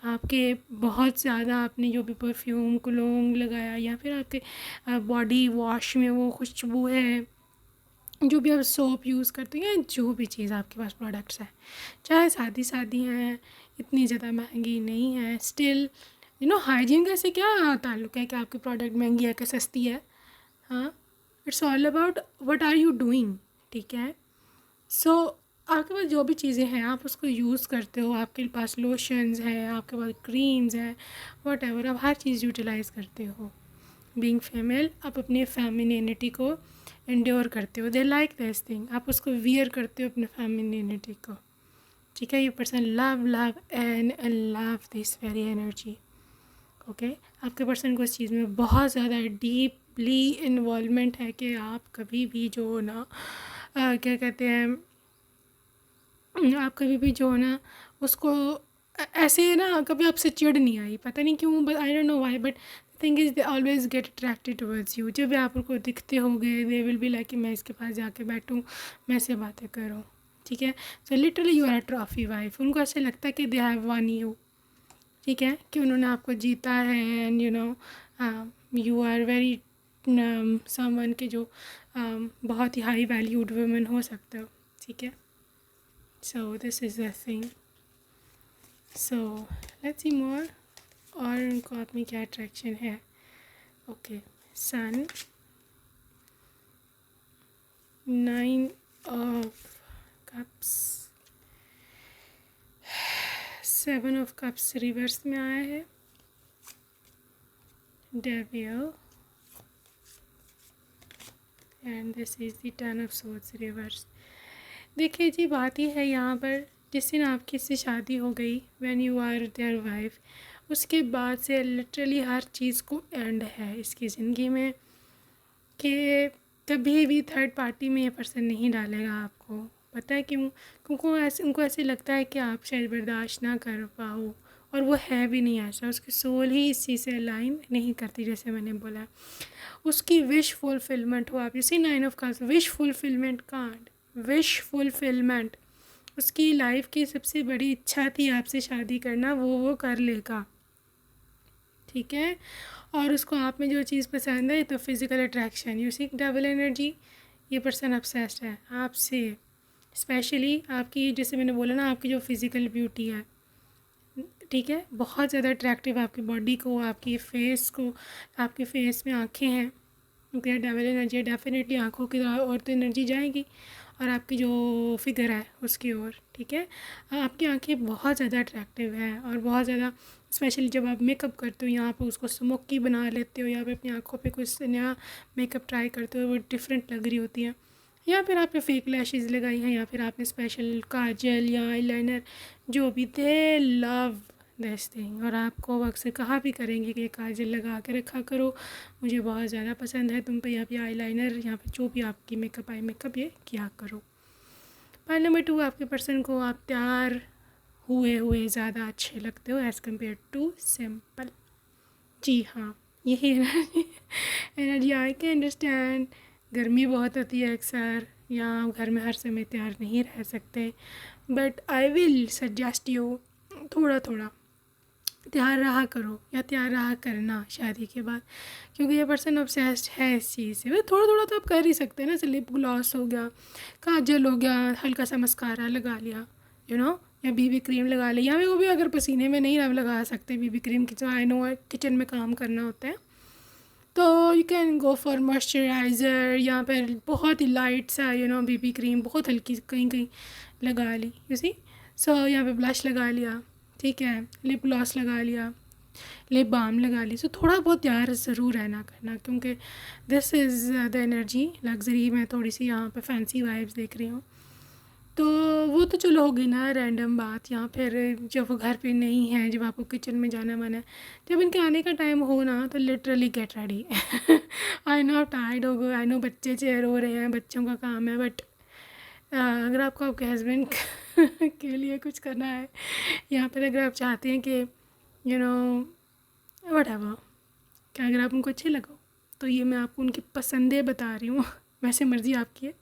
आपके बहुत ज़्यादा आपने जो भी परफ्यूम कोलोन लगाया या फिर आपके बॉडी वॉश में वो खुशबू है, जो भी आप सोप यूज़ करते हैं, जो भी चीज़ आपके पास प्रोडक्ट्स हैं, चाहे शादी हैं, इतनी ज़्यादा महंगी नहीं है, स्टिल हाइजीन का से क्या ताल्लुक़ है कि आपकी प्रोडक्ट महंगी है कि सस्ती है, हाँ, it's all about what are you doing, ठीक है। सो आपके पास जो भी चीज़ें हैं आप उसको यूज़ करते हो, आपके पास लोशंस हैं, आपके पास क्रीम्स हैं, व्हाटएवर, आप हर चीज़ यूटिलाइज़ करते हो। बीइंग फीमेल, आप अपनी फेमिनिनिटी को एंड्योर करते हो, दे लाइक दिस थिंग, आप उसको वियर करते हो अपने फेमिनिनिटी को, ठीक है। You person love and love this very energy, okay. आपके पर्सन को इस चीज़ में बहुत ज़्यादा डीपली इन्वॉल्वमेंट है कि आप कभी भी जो ना क्या कहते हैं, आप कभी भी जो ना उसको ऐसे ना कभी आपसे चिढ़ नहीं आई, पता नहीं क्यों, but I don't know why, but thing is they always get attracted towards you. जब भी आप उनको दिखते होंगे दे विल बी लाइक कि मैं इसके पास जाके बैठूं, मैं इससे बातें करूं, ठीक है। So literally you are a trophy wife, उनको ऐसे लगता है कि दे हैव वन यू, ठीक है, कि उन्होंने आपको जीता है, and you are very someone के जो बहुत ही हाई वैल्यूड वुमेन हो सकते हो, ठीक है। So this is the thing. So let's see more. और उनको आप में क्या अट्रैक्शन है, okay. Sun, 9 of cups, 7 of cups reverse में आया है, devil, and this is the 10 of swords reverse. देखिए जी, बात ही है यहाँ पर, जिस दिन आपकी इससे शादी हो गई, when you are their wife, उसके बाद से लिटरली हर चीज़ को एंड है इसकी ज़िंदगी में, कि कभी भी थर्ड पार्टी में ये पर्सन नहीं डालेगा आपको। पता है क्यों? क्योंकि उनको ऐसे लगता है कि आप शायद बर्दाश्त ना कर पाओ, और वो है भी नहीं ऐसा, उसकी सोल ही इस चीज़ से अलाइन नहीं करती। जैसे मैंने बोला, उसकी विश फुलफिलमेंट हो आप, इसी 9 of cups, wish fulfilment card, wish fulfilment, उसकी लाइफ की सबसे बड़ी इच्छा थी आपसे शादी करना, वो कर लेगा, ठीक है। और उसको आप में जो चीज़ पसंद है, तो physical attraction, you see double energy, ये पर्सन ऑब्सेस्ड है आपसे, स्पेशली आपकी, जैसे मैंने बोला ना, आपकी जो फिज़िकल ब्यूटी है, ठीक है, बहुत ज़्यादा अट्रैक्टिव, आपकी बॉडी को, आपकी फेस को, आपके फेस में आँखें हैं, क्योंकि डबल एनर्जी, डेफिनेटली आँखों की और तो एनर्जी जाएगी, और आपकी जो फिगर है उसकी ओर, ठीक है। आपकी आंखें बहुत ज़्यादा अट्रैक्टिव हैं और बहुत ज़्यादा, स्पेशली जब आप मेकअप करते हो यहाँ पे उसको स्मोकी बना लेते हो या फिर अपनी आँखों पे कुछ नया मेकअप ट्राई करते हो, वो डिफरेंट लग रही होती हैं। या फिर आपने फेक लैशेज़ लगाई हैं या फिर आपने स्पेशल काजल या आईलाइनर, जो भी, दे लव दिस थिंग। और आपको वो अक्सर कहा भी करेंगे कि काजल लगा के रखा करो, मुझे बहुत ज़्यादा पसंद है तुम पे, या फिर आईलाइनर या फिर जो भी आपकी मेकअप आई मेकअप ये किया करो। पॉइंट नंबर 2, आपके पर्सन को आप तैयार हुए हुए ज़्यादा अच्छे लगते हो एज़ कम्पेयर टू सिंपल। जी हाँ, यही एनर्जी आई कैन अंडरस्टैंड। गर्मी बहुत होती है अक्सर, या घर में हर समय तैयार नहीं रह सकते, but I will suggest you थोड़ा थोड़ा तैयार रहा करो या तैयार रहा करना शादी के बाद, क्योंकि ये पर्सन ऑब्सेस्ड है इस चीज़ से। थोड़ा थोड़ा तो आप कर ही सकते हैं ना, जैसे लिप ग्लॉस हो गया, काजल हो गया, हल्का सा मस्कारा लगा लिया, या बीबी क्रीम लगा ली, या वो भी अगर पसीने में नहीं आप लगा सकते बीबी क्रीम की, जो आई नो किचन में काम करना होता है, तो you can go for moisturiser या फिर बहुत ही लाइट सा बीबी क्रीम बहुत हल्की कहीं कहीं लगा ली, यू सी। सो यहाँ पे ब्लश लगा लिया, ठीक है, लिप ग्लॉस लगा लिया, लिप बाम लगा ली। सो थोड़ा बहुत तैयार ज़रूर रहना करना, क्योंकि this is the energy luxury में थोड़ी सी यहाँ पे फैंसी वाइब्स देख रही हूँ। तो वो तो चलो होगी ना रैंडम बात, या फिर जब वो घर पे नहीं है, जब आपको किचन में जाना मन है, जब इनके आने का टाइम हो ना, तो literally get ready. I know tired हो गए, आई नो बच्चे चेयर हो रहे हैं, बच्चों का काम है, बट अगर आपको आपके हस्बैंड के लिए कुछ करना है, या फिर अगर आप चाहते हैं कि वट एवर, क्या अगर आप उनको अच्छे लगो, तो ये मैं आपको उनकी पसंदें बता रही हूँ। वैसे मर्ज़ी आपकी है,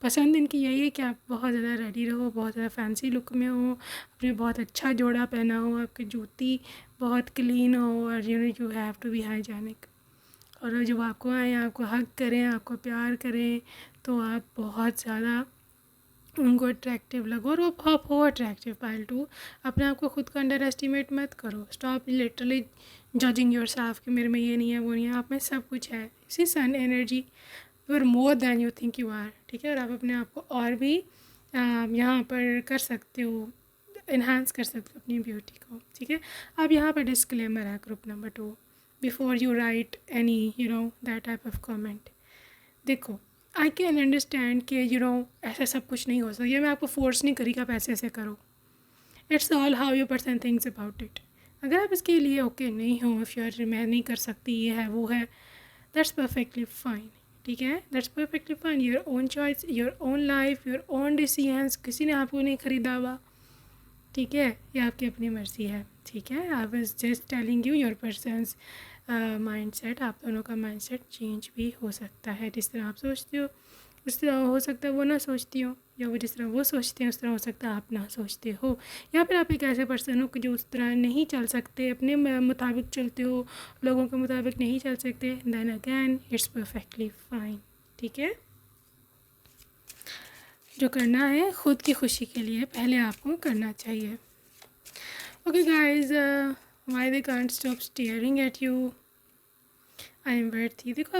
पसंद इनकी यही है कि आप बहुत ज़्यादा रेडी रहो, बहुत ज़्यादा फैंसी लुक में हो, अपने बहुत अच्छा जोड़ा पहना हो, आपकी जूती बहुत क्लीन हो, और you have to be hygienic. और जब आपको आए, आपको हग करें, आपको प्यार करें, तो आप बहुत ज़्यादा उनको अट्रैक्टिव लगो, और वो आप हो अट्रैक्टिव। पाइल 2, अपने आप को खुद का अंडर एस्टिमेट मत करो। Stop literally judging your self कि मेरे में ये नहीं है, वो नहीं है। आप में सब कुछ है। इसी sun energy, you are more than you think you are, ठीक है। और आप अपने आप को और भी यहाँ पर कर सकते हो, इन्हांस कर सकते हो अपनी ब्यूटी को, ठीक है। अब यहाँ पर डिस्क्लेमर है, group number 2, before you right any that type of comment. देखो, आई कैन अंडरस्टैंड कि ऐसा सब कुछ नहीं हो सकता, ये मैं आपको फोर्स नहीं करी कि आप ऐसे ऐसे करो। It's all how you person thinks about it. अगर आप इसके लिए ओके नहीं हो, इफ़ यू मैं नहीं कर सकती, ये है वो है, दैट्स परफेक्टली फाइन, ठीक है। That's perfectly fine, your own choice, your own life, your own decisions. किसी ने आपको नहीं ख़रीदा हुआ, ठीक है, ये आपकी अपनी मर्ज़ी है, ठीक है। I was just telling you your persons mindset, आप दोनों का माइंडसेट चेंज भी हो सकता है। जिस तरह आप सोचते हो उस तरह हो सकता है वो ना सोचती हो, या वो जिस तरह वो सोचते हैं उस तरह हो सकता है आप ना सोचते हो, या फिर आप एक ऐसे पर्सन हो कि जो उस तरह नहीं चल सकते, अपने मुताबिक चलते हो, लोगों के मुताबिक नहीं चल सकते। Then again it's perfectly fine, ठीक है। जो करना है ख़ुद की खुशी के लिए पहले आपको करना चाहिए। Okay guys, why they can't stop staring at you, I am worthy. देखो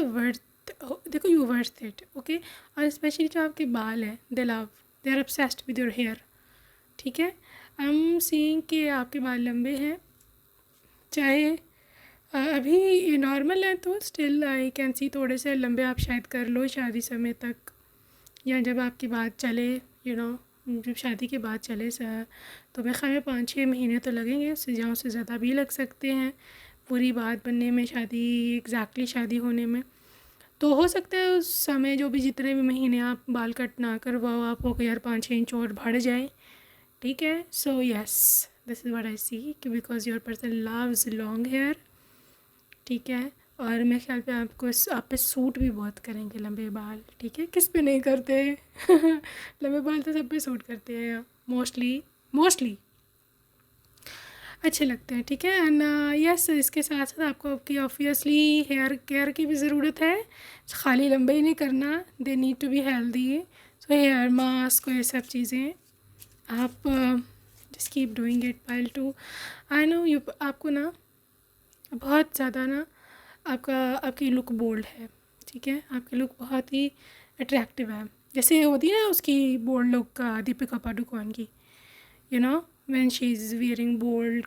यू वर्थ इट, ओके। और स्पेशली जो आपके बाल हैं, they love, they are obsessed with your hair, ठीक है। आई एम सीइंग कि आपके बाल लंबे हैं, चाहे अभी नॉर्मल है, तो स्टिल आई कैन सी थोड़े से लंबे आप शायद कर लो शादी समय तक, या जब आपकी बात चले, जब शादी के बाद चले तो मेरे ख्याल में 5-6 महीने तो लगेंगे, उससे ज़्यादा भी लग सकते हैं पूरी बात बनने में, शादी एग्जैक्टली शादी होने में। तो हो सकता है उस समय जो भी जितने भी महीने आप बाल कट ना करवाओ, आपको यार 5-6 इंच और बढ़ जाए, ठीक है। So yes, this is what I see कि because your person loves long hair, ठीक है। और मेरे ख्याल पे आप पे सूट भी बहुत करेंगे लंबे बाल, ठीक है। किस पे नहीं करते लंबे बाल तो सब पे सूट करते हैं, मोस्टली अच्छे लगते हैं, ठीक है। एंड यस, इसके साथ साथ आपको आपकी ऑब्वियसली हेयर केयर की भी ज़रूरत है, खाली लंबे ही नहीं करना, they need to be healthy. So hair mask, ये सब चीज़ें आप just keep doing it. Pile 2, I know you, आपको ना बहुत ज़्यादा ना आपकी लुक बोल्ड है, ठीक है, आपकी लुक बहुत ही अट्रैक्टिव है, जैसे होती है ना उसकी बोल्ड लुक का, दीपिका पादुकोण की, you know when she is wearing bold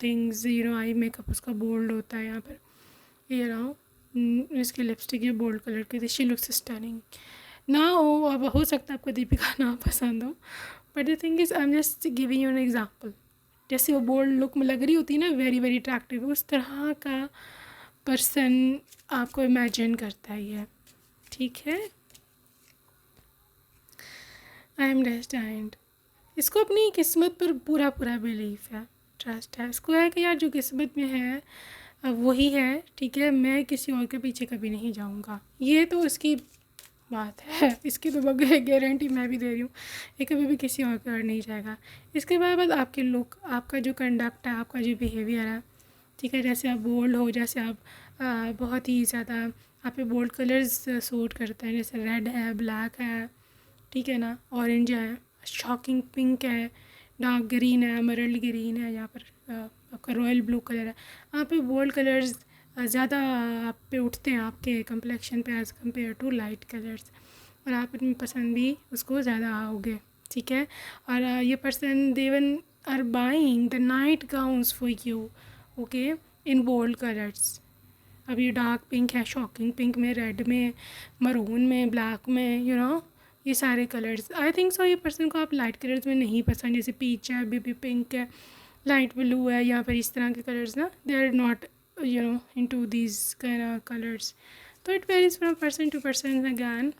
things, you know eye makeup उसका बोल्ड होता है यहाँ पर, यू नो इसकी लिपस्टिक ये बोल्ड कलर की थी, शी लुक्स स्टनिंग ना। अब हो सकता है आपको दीपिका ना पसंद हो, but the thing is I am just giving you an example. जैसे वो बोल्ड लुक में लग रही होती है ना, वेरी वेरी अट्रैक्टिव, उस तरह का पर्सन आपको इमेजिन करता ही है, ठीक है। आई एम डेस्टाइंड, इसको अपनी किस्मत पर पूरा पूरा बिलीफ है, ट्रस्ट है, इसको है कि यार जो किस्मत में है अब वही है, ठीक है, मैं किसी और के पीछे कभी नहीं जाऊंगा। ये तो उसकी बात है, इसकी तो गारंटी मैं भी दे रही हूँ, ये कभी भी किसी और के और नहीं जाएगा। इसके बाद आपके लुक, आपका जो कंडक्ट है, आपका जो बिहेवियर है, ठीक है, जैसे आप बोल्ड हो, जैसे आप बहुत ही ज़्यादा आप पे बोल्ड कलर्स सूट करते हैं, जैसे रेड है, ब्लैक है, ठीक है ना, ऑरेंज है, शॉकिंग पिंक है, डार्क ग्रीन है, मरल्ड ग्रीन है, यहाँ पर आपका रॉयल ब्लू कलर है। यहाँ पे बोल्ड कलर्स ज़्यादा आप पे उठते हैं आपके कम्प्लेक्शन पे as compare to light colours, और आप इनमें पसंद भी उसको ज़्यादा आओगे, ठीक है। और ये person they even are buying the night gowns for you, okay, in bold colours. अब ये डार्क पिंक है, शॉकिंग पिंक में, रेड में, मरून में, ब्लैक में, यू नो ये सारे कलर्स। आई थिंक सो ये पर्सन को आप लाइट कलर्स में नहीं पसंद, जैसे पीच है, बेबी पिंक है, लाइट ब्लू है, यहाँ पर इस तरह के कलर्स ना, they are not you know into these kind colours. तो it varies from person to person again,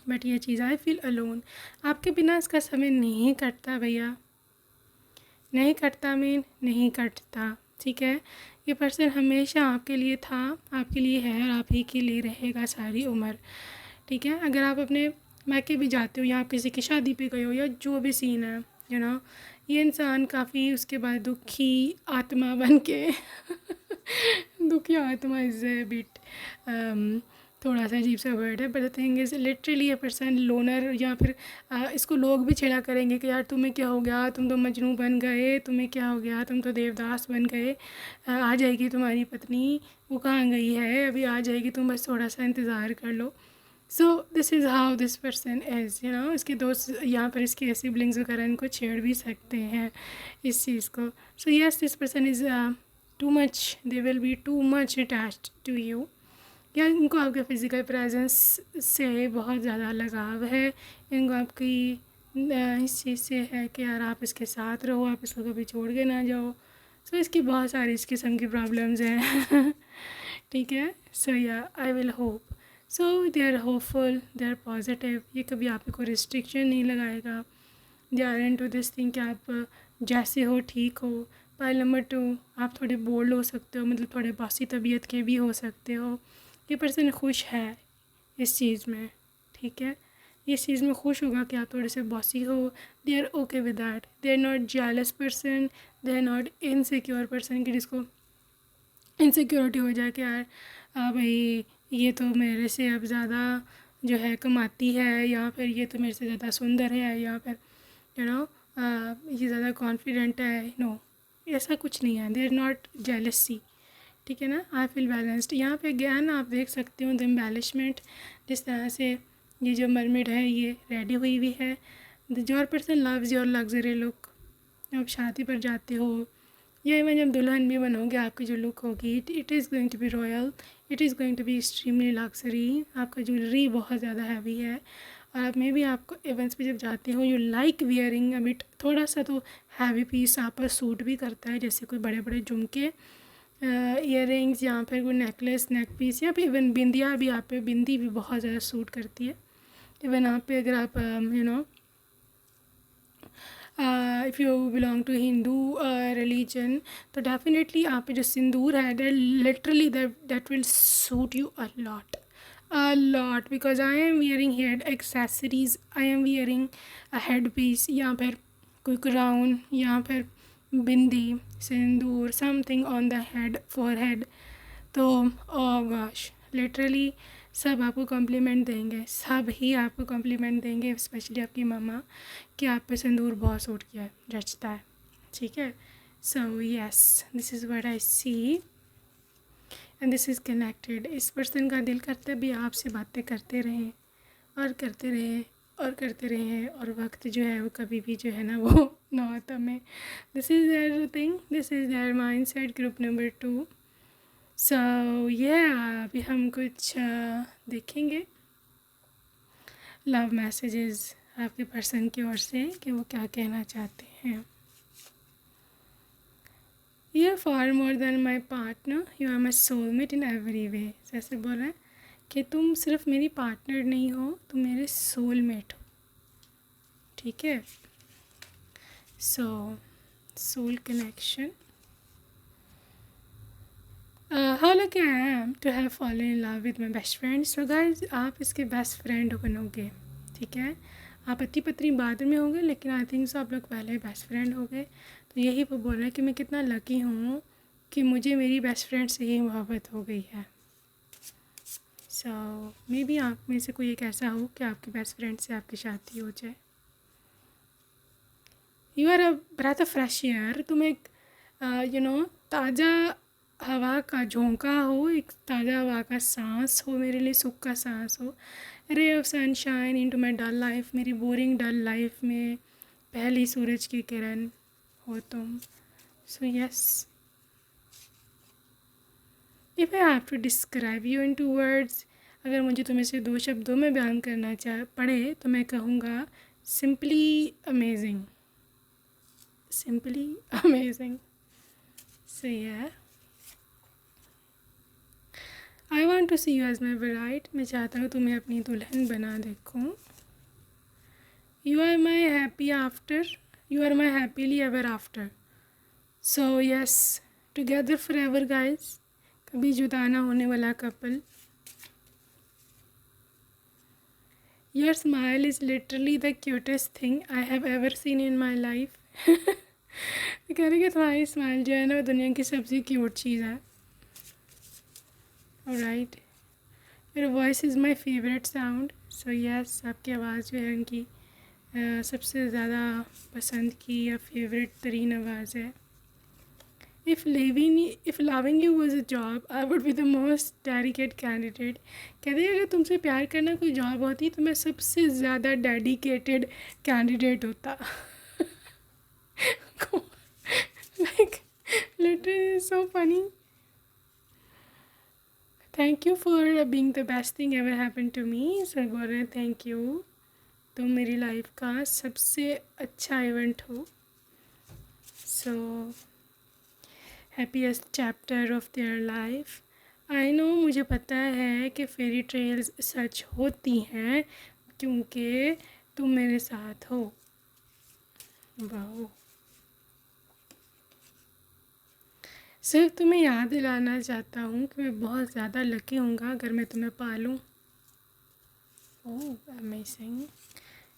but ये चीज़ आई फील अलोन, आपके बिना इसका समय नहीं कटता भैया, नहीं कटता, मीन नहीं कटता, ठीक है। ये पर्सन हमेशा आपके लिए था, आपके लिए है, और आप ही के लिए रहेगा सारी उम्र, ठीक है। अगर आप अपने मायके भी जाते हो या आप किसी की शादी पे गए हो या जो भी सीन है, यू नो ये इंसान काफ़ी उसके बाद दुखी आत्मा बन के दुखी आत्मा इज़ ए बिट थोड़ा सा अजीब सा वर्ड है, but the thing is literally a person loner, या फिर इसको लोग भी छेड़ा करेंगे कि यार तुम्हें क्या हो गया, तुम तो मजनू बन गए, तुम्हें क्या हो गया, तुम तो देवदास बन गए, आ जाएगी तुम्हारी पत्नी, वो कहाँ गई है, अभी आ जाएगी, तुम बस थोड़ा सा इंतज़ार कर लो। So this is how this person is, you know इसके दोस्त यहाँ पर इसके सिबलिंग्स वगैरह इनको छेड़ भी सकते हैं इस चीज़ को। So yes this person is too much, they will be too much attached to you, या इनको आपके फ़िज़िकल प्रेजेंस से बहुत ज़्यादा लगाव है, इनको आपकी इस चीज़ से है कि यार आप इसके साथ रहो, आप इसको कभी छोड़ के ना जाओ। सो इसकी बहुत सारी इस किस्म की प्रॉब्लम्स हैं ठीक है। सो या I will hope, so they are hopeful, they are positive, ये कभी आपको रिस्ट्रिक्शन नहीं लगाएगा, they are into this thing कि आप जैसे हो ठीक हो। पाइल नंबर 2, आप थोड़े बोल्ड हो सकते हो, मतलब थोड़े बॉसी तबीयत के भी हो सकते हो, ये पर्सन खुश है इस चीज़ में, ठीक है, इस चीज़ में खुश होगा कि आप थोड़े से बॉसी हो, they are okay with that, they are not jealous person, they are not insecure person कि जिसको इनसिक्योरिटी हो जाए कि यार भाई ये तो मेरे से अब ज़्यादा जो है कमाती है, या फिर ये तो मेरे से ज़्यादा सुंदर है, या फिर यू नो ये ज़्यादा कॉन्फिडेंट है, नो ऐसा कुछ नहीं है, दे आर नॉट जेलसी, ठीक है ना। आई फील बैलेंस्ड, यहाँ पे अगैन आप देख सकते हो द एम्बेलिशमेंट, जिस तरह से ये जो मरमेड है ये रेडी हुई हुई है, the your person loves your luxury look. आप शादी पर जाते हो या इवन जब दुल्हन भी बनोगे, आपकी जो लुक होगी it is going to be royal, it is going to be extremely luxury, आपका ज्वेलरी बहुत ज़्यादा हैवी है, और आप में भी आपको इवेंट्स पे जब जाते हो you like wearing a bit, थोड़ा सा तो हैवी पीस आप पर सूट भी करता है, जैसे कोई बड़े बड़े झुमके, ईयर रिंग्स, या फिर कोई नेकलेस, नेक पीस, या फिर इवन बिंदिया भी, आप पे बिंदी भी बहुत ज़्यादा सूट करती है। इवन आप पे अगर आप you know if you belong to Hindu religion, तो डेफिनेटली आप पे जो सिंदूर है that literally that will suit you a lot because I am wearing head accessories, I am wearing a head piece, या फिर कोई क्राउन, या फिर bindi, sindoor, something on the head, for head, तो ओ गॉश लिटरली सब आपको कॉम्प्लीमेंट देंगे, सब ही आपको कॉम्प्लीमेंट देंगे, स्पेशली आपकी मामा, कि आप पे सिंदूर बहुत सूट किया है, जचता है, ठीक है। So yes this is what I see and this is connected. इस पर्सन का दिल करता है भी आपसे बातें करते रहें, और करते रहे और करते रहे, और वक्त जो है वो कभी भी जो है ना वो ना आता में। This is there thing, this is their mind set group number 2। सो ये अभी हम कुछ देखेंगे लव मैसेजेस आपके पर्सन की ओर से कि वो क्या कहना चाहते हैं। You are far more than my partner, you are my soulmate in every way. जैसे बोल रहे हैं कि तुम सिर्फ मेरी पार्टनर नहीं हो, तुम मेरे सोलमेट हो। ठीक है, so soul connection. How lucky I am to have fallen in love with my best friend. So guys, आप इसके बेस्ट फ्रेंड बनोगे। ठीक है, आप पति पत्नी बाद में होंगे, लेकिन आई थिंक सो आप लोग पहले बेस्ट फ्रेंड हो गए। तो यही वो बोल रहे हैं कि मैं कितना लकी हूँ कि मुझे मेरी बेस्ट फ्रेंड से ही मोहब्बत हो गई है। सो मे बी आप में से कोई एक ऐसा हो कि आपके बेस्ट फ्रेंड से आपकी शादी हो जाए। You are a breath of fresh air. तुम एक ताज़ा हवा का झोंका हो, एक ताज़ा हवा का सांस हो, मेरे लिए सुख का सांस हो। Ray of sunshine into my dull life, मेरी बोरिंग डल लाइफ में पहली सूरज की किरण हो तुम। So yes, if I have to describe you in 2 words, अगर मुझे तुम्हें से 2 शब्दों में बयान करना पड़े तो मैं कहूँगा simply amazing. Simply amazing. So या, I want to see you as my bride. मैं चाहता हूँ तुम्हें अपनी दुल्हन बना देखूँ। You are my happy after, you are my happily ever after. So yes, together for ever guys, कभी जुदा ना होने वाला couple. Your smile is literally the cutest thing I have ever seen in my life. कह रही कि तुम्हारी smile जो है ना वो दुनिया की सबसे क्यूट चीज़ है। Right, your voice is my favourite sound. So yes, आपकी आवाज़ जो है उनकी सबसे ज़्यादा पसंद की या फेवरेट तरीन आवाज़ है। If loving you was a job, I would be the most dedicate candidate. कहते हैं अगर तुमसे प्यार करना कोई जॉब होती तो मैं सबसे ज़्यादा डेडिकेटेड कैंडिडेट होता। like literally so funny. Thank you for being the best thing ever happened to me. Sir बोल रहे हैं थैंक यू, तुम मेरी लाइफ का सबसे अच्छा इवेंट हो। So happiest chapter of their life. I know, मुझे पता है कि फेरी टेल्स सच होती हैं क्योंकि तुम मेरे साथ हो। वाह, सिर्फ तुम्हें याद दिलाना चाहता हूँ कि मैं बहुत ज़्यादा लकी हूँगा अगर मैं तुम्हें पालूँ। Oh amazing.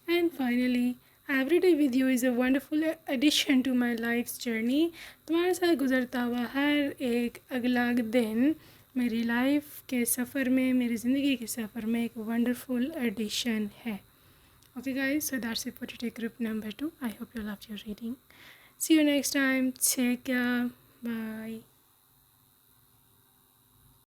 And finally, every day with you is a wonderful addition to my life's journey. तुम्हारे साथ गुजरता हुआ हर एक अगला दिन मेरी लाइफ के सफ़र में, मेरी ज़िंदगी के सफ़र में एक वंडरफुल एडिशन है। Okay guys, so that's it for today group number 2. I hope you loved your reading. See you next time. Take care. Bye.